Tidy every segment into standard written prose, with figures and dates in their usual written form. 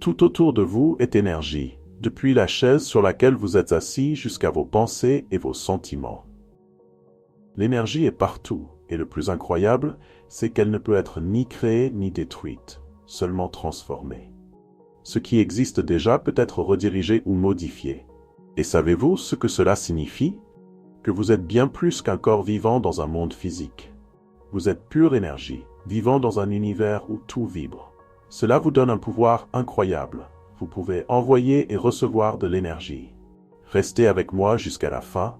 Tout autour de vous est énergie, depuis la chaise sur laquelle vous êtes assis jusqu'à vos pensées et vos sentiments. L'énergie est partout, et le plus incroyable, c'est qu'elle ne peut être ni créée ni détruite, seulement transformée. Ce qui existe déjà peut être redirigé ou modifié. Et savez-vous ce que cela signifie? Que vous êtes bien plus qu'un corps vivant dans un monde physique. Vous êtes pure énergie, vivant dans un univers où tout vibre. Cela vous donne un pouvoir incroyable. Vous pouvez envoyer et recevoir de l'énergie. Restez avec moi jusqu'à la fin,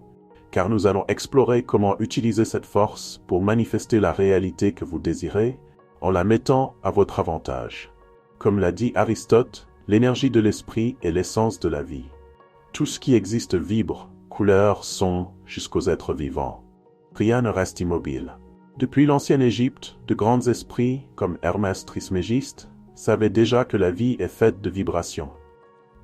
car nous allons explorer comment utiliser cette force pour manifester la réalité que vous désirez, en la mettant à votre avantage. Comme l'a dit Aristote, l'énergie de l'esprit est l'essence de la vie. Tout ce qui existe vibre, couleurs, sons, jusqu'aux êtres vivants. Rien ne reste immobile. Depuis l'ancienne Égypte, de grands esprits, comme Hermès Trismégiste, savaient déjà que la vie est faite de vibrations.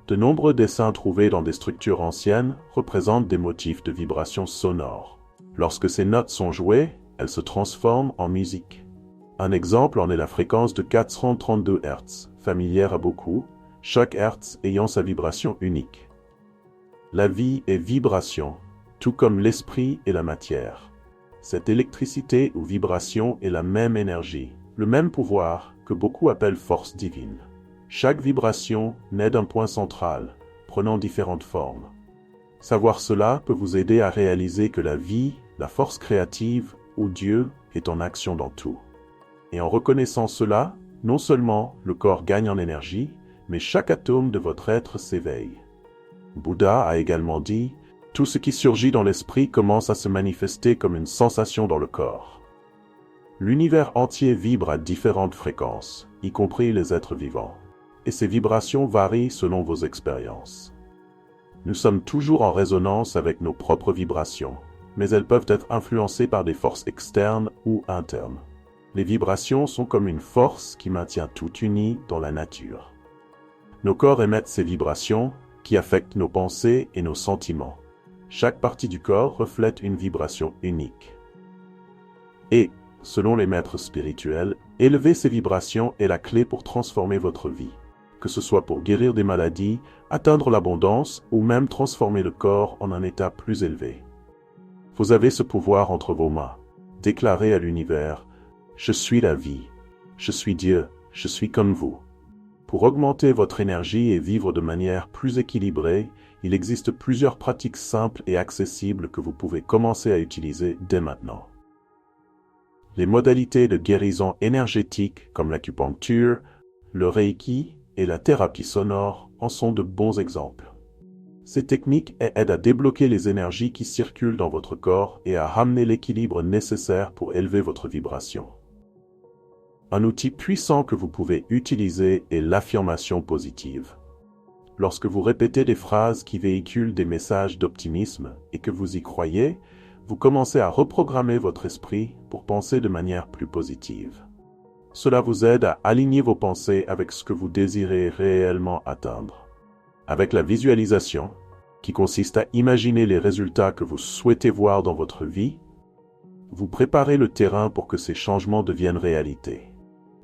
De nombreux dessins trouvés dans des structures anciennes représentent des motifs de vibrations sonores. Lorsque ces notes sont jouées, elles se transforment en musique. Un exemple en est la fréquence de 432 Hz, familière à beaucoup, chaque Hertz ayant sa vibration unique. La vie est vibration, tout comme l'esprit et la matière. Cette électricité ou vibration est la même énergie, le même pouvoir que beaucoup appellent force divine. Chaque vibration naît d'un point central, prenant différentes formes. Savoir cela peut vous aider à réaliser que la vie, la force créative ou Dieu est en action dans tout. Et en reconnaissant cela, non seulement le corps gagne en énergie, mais chaque atome de votre être s'éveille. Bouddha a également dit « Tout ce qui surgit dans l'esprit commence à se manifester comme une sensation dans le corps ». L'univers entier vibre à différentes fréquences, y compris les êtres vivants. Et ces vibrations varient selon vos expériences. Nous sommes toujours en résonance avec nos propres vibrations, mais elles peuvent être influencées par des forces externes ou internes. Les vibrations sont comme une force qui maintient tout uni dans la nature. Nos corps émettent ces vibrations qui affectent nos pensées et nos sentiments. Chaque partie du corps reflète une vibration unique. Et, selon les maîtres spirituels, élever ces vibrations est la clé pour transformer votre vie. Que ce soit pour guérir des maladies, atteindre l'abondance ou même transformer le corps en un état plus élevé. Vous avez ce pouvoir entre vos mains. Déclarez à l'univers « Je suis la vie, je suis Dieu, je suis comme vous ». Pour augmenter votre énergie et vivre de manière plus équilibrée, il existe plusieurs pratiques simples et accessibles que vous pouvez commencer à utiliser dès maintenant. Les modalités de guérison énergétique comme l'acupuncture, le reiki et la thérapie sonore en sont de bons exemples. Ces techniques aident à débloquer les énergies qui circulent dans votre corps et à ramener l'équilibre nécessaire pour élever votre vibration. Un outil puissant que vous pouvez utiliser est l'affirmation positive. Lorsque vous répétez des phrases qui véhiculent des messages d'optimisme et que vous y croyez, vous commencez à reprogrammer votre esprit pour penser de manière plus positive. Cela vous aide à aligner vos pensées avec ce que vous désirez réellement atteindre. Avec la visualisation, qui consiste à imaginer les résultats que vous souhaitez voir dans votre vie, vous préparez le terrain pour que ces changements deviennent réalité.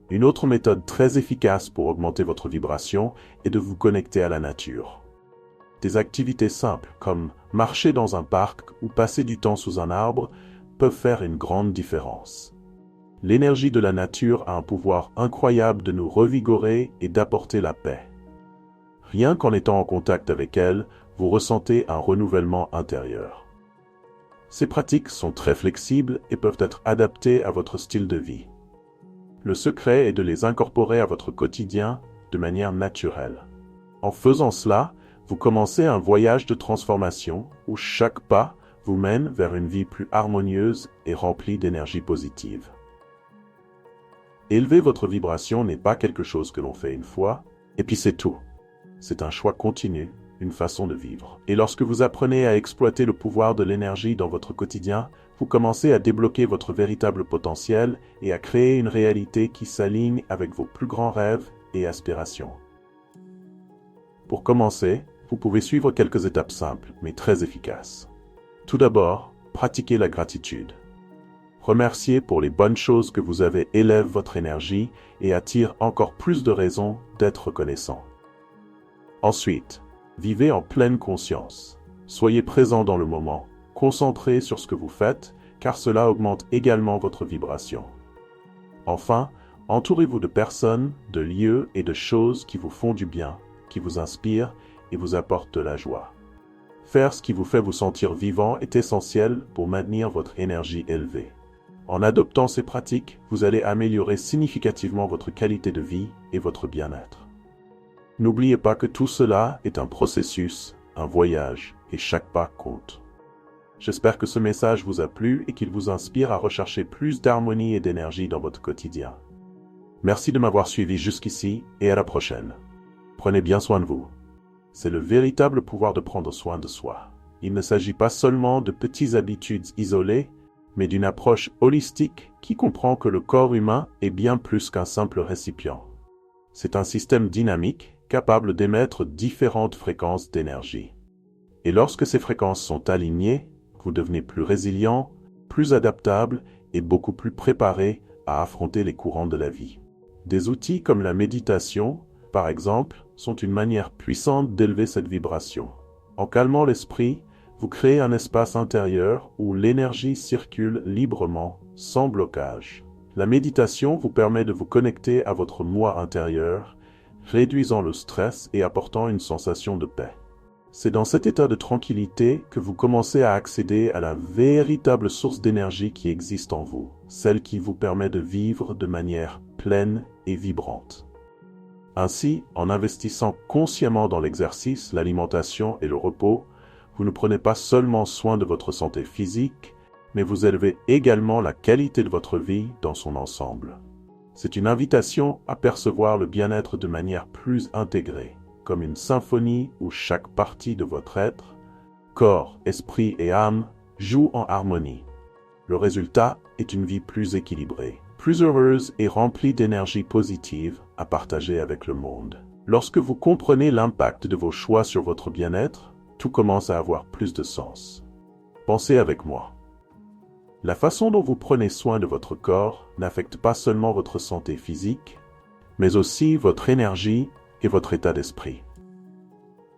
Une autre méthode très efficace pour augmenter votre vibration est de vous connecter à la nature. Des activités simples comme marcher dans un parc ou passer du temps sous un arbre peuvent faire une grande différence. L'énergie de la nature a un pouvoir incroyable de nous revigorer et d'apporter la paix. Rien qu'en étant en contact avec elle, vous ressentez un renouvellement intérieur. Ces pratiques sont très flexibles et peuvent être adaptées à votre style de vie. Le secret est de les incorporer à votre quotidien de manière naturelle. En faisant cela, vous commencez un voyage de transformation où chaque pas vous mène vers une vie plus harmonieuse et remplie d'énergie positive. Élever votre vibration n'est pas quelque chose que l'on fait une fois, et puis c'est tout. C'est un choix continu, une façon de vivre. Et lorsque vous apprenez à exploiter le pouvoir de l'énergie dans votre quotidien, vous commencez à débloquer votre véritable potentiel et à créer une réalité qui s'aligne avec vos plus grands rêves et aspirations. Pour commencer, vous pouvez suivre quelques étapes simples, mais très efficaces. Tout d'abord, pratiquez la gratitude. Remercier pour les bonnes choses que vous avez élève votre énergie et attire encore plus de raisons d'être reconnaissant. Ensuite, vivez en pleine conscience. Soyez présent dans le moment, concentré sur ce que vous faites, car cela augmente également votre vibration. Enfin, entourez-vous de personnes, de lieux et de choses qui vous font du bien, qui vous inspirent et vous apportent de la joie. Faire ce qui vous fait vous sentir vivant est essentiel pour maintenir votre énergie élevée. En adoptant ces pratiques, vous allez améliorer significativement votre qualité de vie et votre bien-être. N'oubliez pas que tout cela est un processus, un voyage, et chaque pas compte. J'espère que ce message vous a plu et qu'il vous inspire à rechercher plus d'harmonie et d'énergie dans votre quotidien. Merci de m'avoir suivi jusqu'ici et à la prochaine. Prenez bien soin de vous. C'est le véritable pouvoir de prendre soin de soi. Il ne s'agit pas seulement de petites habitudes isolées, mais d'une approche holistique qui comprend que le corps humain est bien plus qu'un simple récipient. C'est un système dynamique capable d'émettre différentes fréquences d'énergie. Et lorsque ces fréquences sont alignées, vous devenez plus résilient, plus adaptable et beaucoup plus préparé à affronter les courants de la vie. Des outils comme la méditation, par exemple, sont une manière puissante d'élever cette vibration. En calmant l'esprit, vous créez un espace intérieur où l'énergie circule librement, sans blocage. La méditation vous permet de vous connecter à votre moi intérieur, réduisant le stress et apportant une sensation de paix. C'est dans cet état de tranquillité que vous commencez à accéder à la véritable source d'énergie qui existe en vous, celle qui vous permet de vivre de manière pleine et vibrante. Ainsi, en investissant consciemment dans l'exercice, l'alimentation et le repos, vous ne prenez pas seulement soin de votre santé physique, mais vous élevez également la qualité de votre vie dans son ensemble. C'est une invitation à percevoir le bien-être de manière plus intégrée, comme une symphonie où chaque partie de votre être, corps, esprit et âme, joue en harmonie. Le résultat est une vie plus équilibrée, plus heureuse et remplie d'énergie positive à partager avec le monde. Lorsque vous comprenez l'impact de vos choix sur votre bien-être, tout commence à avoir plus de sens. Pensez avec moi. La façon dont vous prenez soin de votre corps n'affecte pas seulement votre santé physique, mais aussi votre énergie et votre état d'esprit.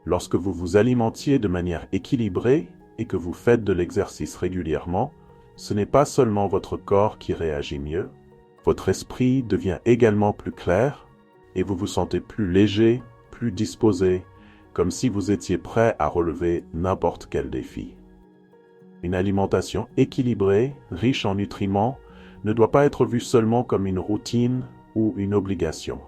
Lorsque vous vous alimentiez de manière équilibrée et que vous faites de l'exercice régulièrement, ce n'est pas seulement votre corps qui réagit mieux, votre esprit devient également plus clair et vous vous sentez plus léger, plus disposé, comme si vous étiez prêt à relever n'importe quel défi. Une alimentation équilibrée, riche en nutriments, ne doit pas être vue seulement comme une routine ou une obligation.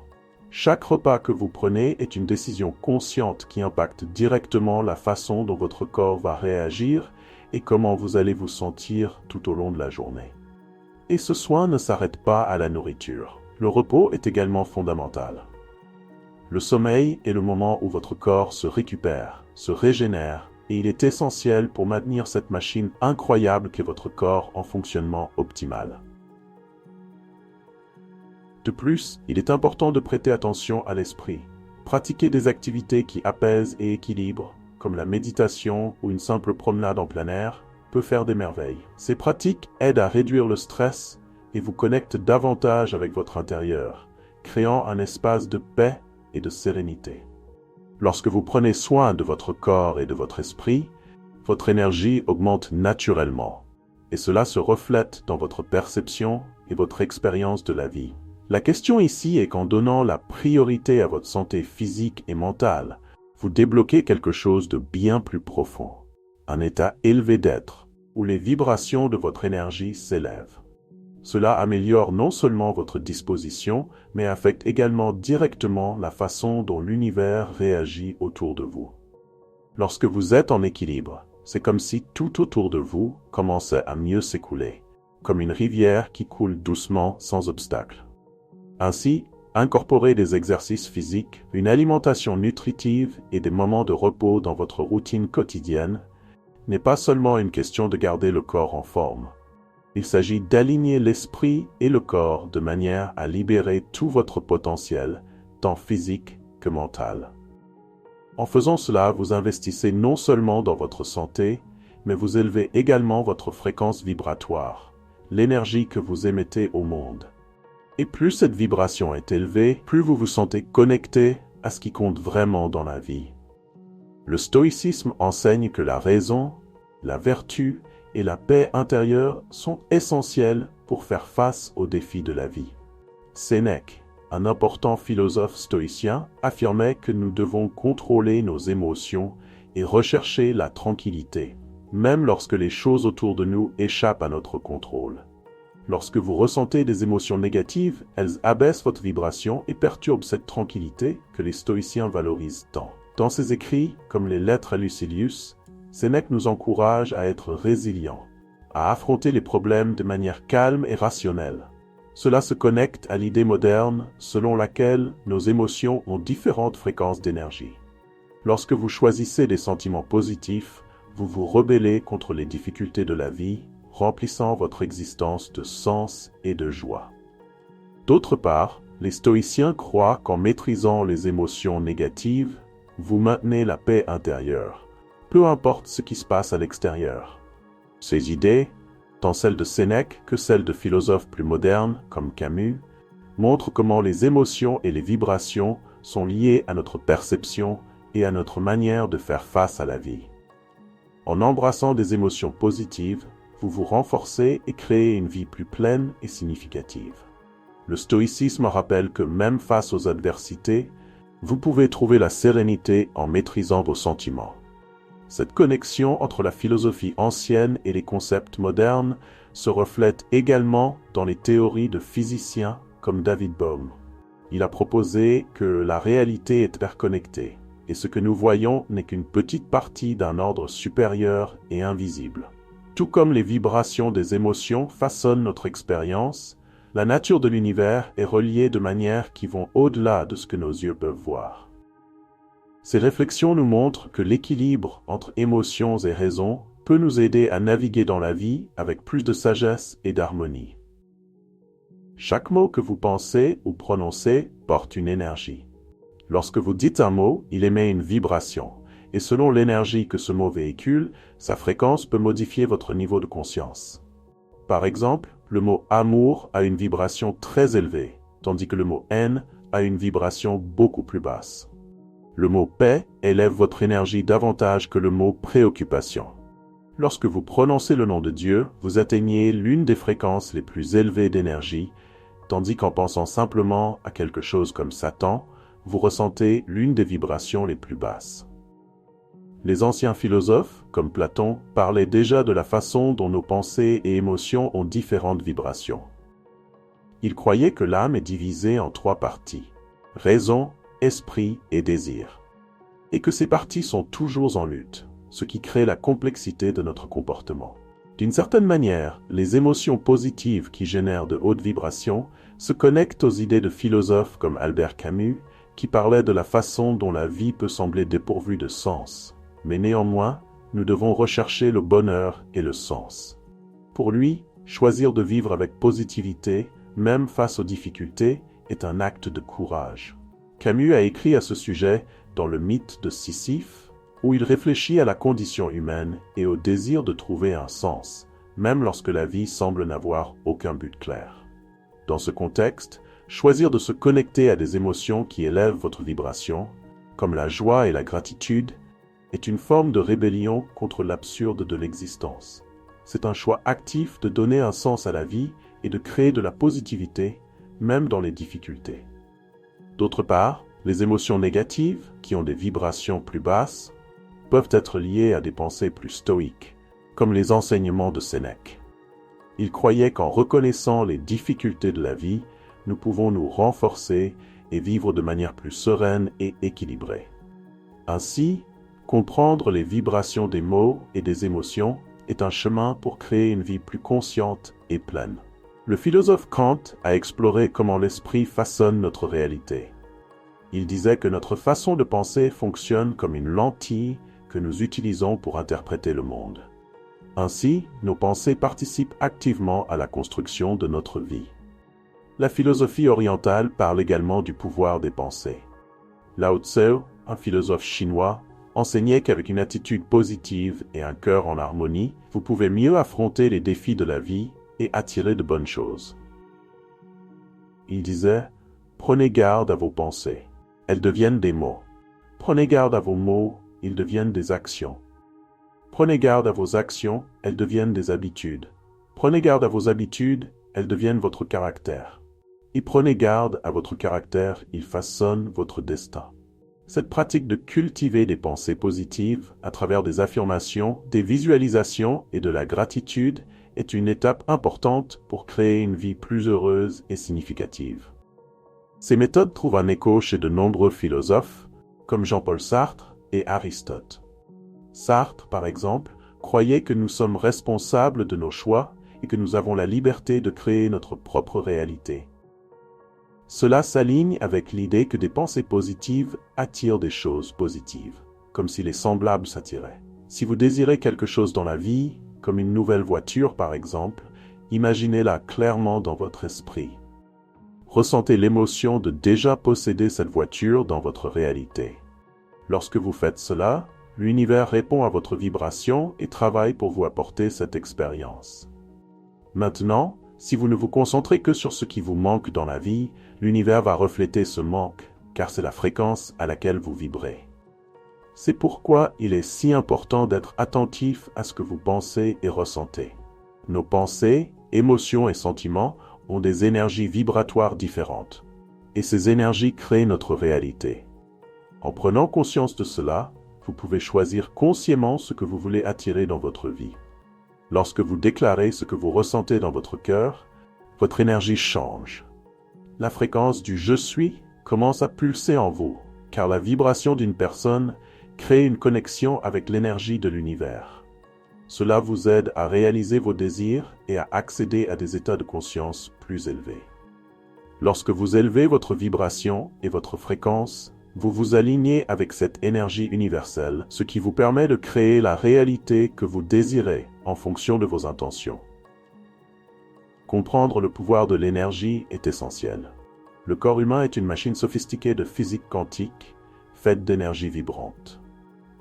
Chaque repas que vous prenez est une décision consciente qui impacte directement la façon dont votre corps va réagir et comment vous allez vous sentir tout au long de la journée. Et ce soin ne s'arrête pas à la nourriture. Le repos est également fondamental. Le sommeil est le moment où votre corps se récupère, se régénère, et il est essentiel pour maintenir cette machine incroyable qu'est votre corps en fonctionnement optimal. De plus, il est important de prêter attention à l'esprit. Pratiquer des activités qui apaisent et équilibrent, comme la méditation ou une simple promenade en plein air, peut faire des merveilles. Ces pratiques aident à réduire le stress et vous connectent davantage avec votre intérieur, créant un espace de paix et de sérénité. Lorsque vous prenez soin de votre corps et de votre esprit, votre énergie augmente naturellement, et cela se reflète dans votre perception et votre expérience de la vie. La question ici est qu'en donnant la priorité à votre santé physique et mentale, vous débloquez quelque chose de bien plus profond, un état élevé d'être, où les vibrations de votre énergie s'élèvent. Cela améliore non seulement votre disposition, mais affecte également directement la façon dont l'univers réagit autour de vous. Lorsque vous êtes en équilibre, c'est comme si tout autour de vous commençait à mieux s'écouler, comme une rivière qui coule doucement sans obstacle. Ainsi, incorporer des exercices physiques, une alimentation nutritive et des moments de repos dans votre routine quotidienne n'est pas seulement une question de garder le corps en forme. Il s'agit d'aligner l'esprit et le corps de manière à libérer tout votre potentiel, tant physique que mental. En faisant cela, vous investissez non seulement dans votre santé, mais vous élevez également votre fréquence vibratoire, l'énergie que vous émettez au monde. Et plus cette vibration est élevée, plus vous vous sentez connecté, à ce qui compte vraiment dans la vie. Le stoïcisme enseigne que la raison, la vertu et la paix intérieure sont essentielles pour faire face aux défis de la vie. Sénèque, un important philosophe stoïcien, affirmait que nous devons contrôler nos émotions et rechercher la tranquillité, même lorsque les choses autour de nous échappent à notre contrôle. Lorsque vous ressentez des émotions négatives, elles abaissent votre vibration et perturbent cette tranquillité que les stoïciens valorisent tant. Dans ses écrits, comme les Lettres à Lucilius, Sénèque nous encourage à être résilients, à affronter les problèmes de manière calme et rationnelle. Cela se connecte à l'idée moderne selon laquelle nos émotions ont différentes fréquences d'énergie. Lorsque vous choisissez des sentiments positifs, vous vous rebellez contre les difficultés de la vie, remplissant votre existence de sens et de joie. D'autre part, les stoïciens croient qu'en maîtrisant les émotions négatives, vous maintenez la paix intérieure, peu importe ce qui se passe à l'extérieur. Ces idées, tant celles de Sénèque que celles de philosophes plus modernes comme Camus, montrent comment les émotions et les vibrations sont liées à notre perception et à notre manière de faire face à la vie. En embrassant des émotions positives, vous vous renforcez et créez une vie plus pleine et significative. Le stoïcisme rappelle que même face aux adversités, vous pouvez trouver la sérénité en maîtrisant vos sentiments. Cette connexion entre la philosophie ancienne et les concepts modernes se reflète également dans les théories de physiciens comme David Bohm. Il a proposé que la réalité est interconnectée, et ce que nous voyons n'est qu'une petite partie d'un ordre supérieur et invisible. Tout comme les vibrations des émotions façonnent notre expérience, la nature de l'univers est reliée de manières qui vont au-delà de ce que nos yeux peuvent voir. Ces réflexions nous montrent que l'équilibre entre émotions et raison peut nous aider à naviguer dans la vie avec plus de sagesse et d'harmonie. Chaque mot que vous pensez ou prononcez porte une énergie. Lorsque vous dites un mot, il émet une vibration. Et selon l'énergie que ce mot véhicule, sa fréquence peut modifier votre niveau de conscience. Par exemple, le mot « amour » a une vibration très élevée, tandis que le mot « haine » a une vibration beaucoup plus basse. Le mot « paix » élève votre énergie davantage que le mot « préoccupation ». Lorsque vous prononcez le nom de Dieu, vous atteignez l'une des fréquences les plus élevées d'énergie, tandis qu'en pensant simplement à quelque chose comme Satan, vous ressentez l'une des vibrations les plus basses. Les anciens philosophes, comme Platon, parlaient déjà de la façon dont nos pensées et émotions ont différentes vibrations. Ils croyaient que l'âme est divisée en 3 parties, raison, esprit et désir, et que ces parties sont toujours en lutte, ce qui crée la complexité de notre comportement. D'une certaine manière, les émotions positives qui génèrent de hautes vibrations se connectent aux idées de philosophes comme Albert Camus, qui parlaient de la façon dont la vie peut sembler dépourvue de sens. Mais néanmoins, nous devons rechercher le bonheur et le sens. Pour lui, choisir de vivre avec positivité, même face aux difficultés, est un acte de courage. Camus a écrit à ce sujet dans le mythe de Sisyphe, où il réfléchit à la condition humaine et au désir de trouver un sens, même lorsque la vie semble n'avoir aucun but clair. Dans ce contexte, choisir de se connecter à des émotions qui élèvent votre vibration, comme la joie et la gratitude, est une forme de rébellion contre l'absurde de l'existence. C'est un choix actif de donner un sens à la vie et de créer de la positivité, même dans les difficultés. D'autre part, les émotions négatives, qui ont des vibrations plus basses, peuvent être liées à des pensées plus stoïques, comme les enseignements de Sénèque. Il croyait qu'en reconnaissant les difficultés de la vie, nous pouvons nous renforcer et vivre de manière plus sereine et équilibrée. Ainsi, comprendre les vibrations des mots et des émotions est un chemin pour créer une vie plus consciente et pleine. Le philosophe Kant a exploré comment l'esprit façonne notre réalité. Il disait que notre façon de penser fonctionne comme une lentille que nous utilisons pour interpréter le monde. Ainsi, nos pensées participent activement à la construction de notre vie. La philosophie orientale parle également du pouvoir des pensées. Lao Tzu, un philosophe chinois, enseignait qu'avec une attitude positive et un cœur en harmonie, vous pouvez mieux affronter les défis de la vie et attirer de bonnes choses. Il disait « Prenez garde à vos pensées. elles deviennent des mots. Prenez garde à vos mots, ils deviennent des actions. Prenez garde à vos actions, elles deviennent des habitudes. Prenez garde à vos habitudes, elles deviennent votre caractère. Et prenez garde à votre caractère, il façonne votre destin. Cette pratique de cultiver des pensées positives à travers des affirmations, des visualisations et de la gratitude est une étape importante pour créer une vie plus heureuse et significative. Ces méthodes trouvent un écho chez de nombreux philosophes, comme Jean-Paul Sartre et Aristote. Sartre, par exemple, croyait que nous sommes responsables de nos choix et que nous avons la liberté de créer notre propre réalité. Cela s'aligne avec l'idée que des pensées positives attirent des choses positives, comme si les semblables s'attiraient. Si vous désirez quelque chose dans la vie, comme une nouvelle voiture par exemple, imaginez-la clairement dans votre esprit. Ressentez l'émotion de déjà posséder cette voiture dans votre réalité. Lorsque vous faites cela, l'univers répond à votre vibration et travaille pour vous apporter cette expérience. Maintenant, si vous ne vous concentrez que sur ce qui vous manque dans la vie, l'univers va refléter ce manque, car c'est la fréquence à laquelle vous vibrez. C'est pourquoi il est si important d'être attentif à ce que vous pensez et ressentez. Nos pensées, émotions et sentiments ont des énergies vibratoires différentes. Et ces énergies créent notre réalité. En prenant conscience de cela, vous pouvez choisir consciemment ce que vous voulez attirer dans votre vie. Lorsque vous déclarez ce que vous ressentez dans votre cœur, votre énergie change. La fréquence du « je suis » commence à pulser en vous, car la vibration d'une personne crée une connexion avec l'énergie de l'univers. Cela vous aide à réaliser vos désirs et à accéder à des états de conscience plus élevés. Lorsque vous élevez votre vibration et votre fréquence, vous vous alignez avec cette énergie universelle, ce qui vous permet de créer la réalité que vous désirez en fonction de vos intentions. Comprendre le pouvoir de l'énergie est essentiel. Le corps humain est une machine sophistiquée de physique quantique, faite d'énergie vibrante.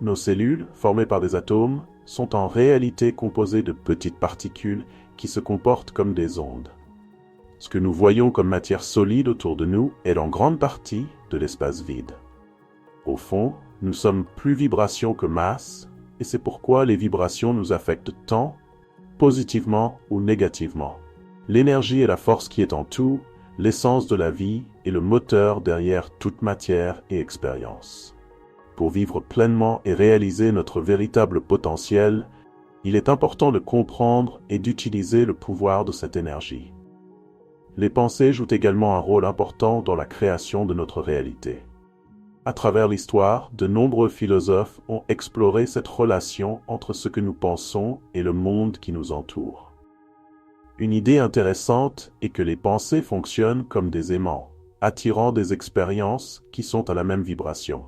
Nos cellules, formées par des atomes, sont en réalité composées de petites particules qui se comportent comme des ondes. Ce que nous voyons comme matière solide autour de nous est en grande partie de l'espace vide. Au fond, nous sommes plus vibrations que masse, et c'est pourquoi les vibrations nous affectent tant, positivement ou négativement. L'énergie est la force qui est en tout, l'essence de la vie et le moteur derrière toute matière et expérience. Pour vivre pleinement et réaliser notre véritable potentiel, il est important de comprendre et d'utiliser le pouvoir de cette énergie. Les pensées jouent également un rôle important dans la création de notre réalité. À travers l'histoire, de nombreux philosophes ont exploré cette relation entre ce que nous pensons et le monde qui nous entoure. Une idée intéressante est que les pensées fonctionnent comme des aimants, attirant des expériences qui sont à la même vibration.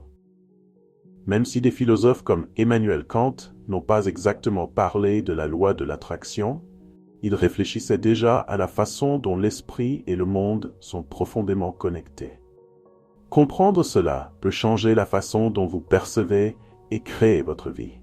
Même si des philosophes comme Emmanuel Kant n'ont pas exactement parlé de la loi de l'attraction, ils réfléchissaient déjà à la façon dont l'esprit et le monde sont profondément connectés. Comprendre cela peut changer la façon dont vous percevez et créez votre vie.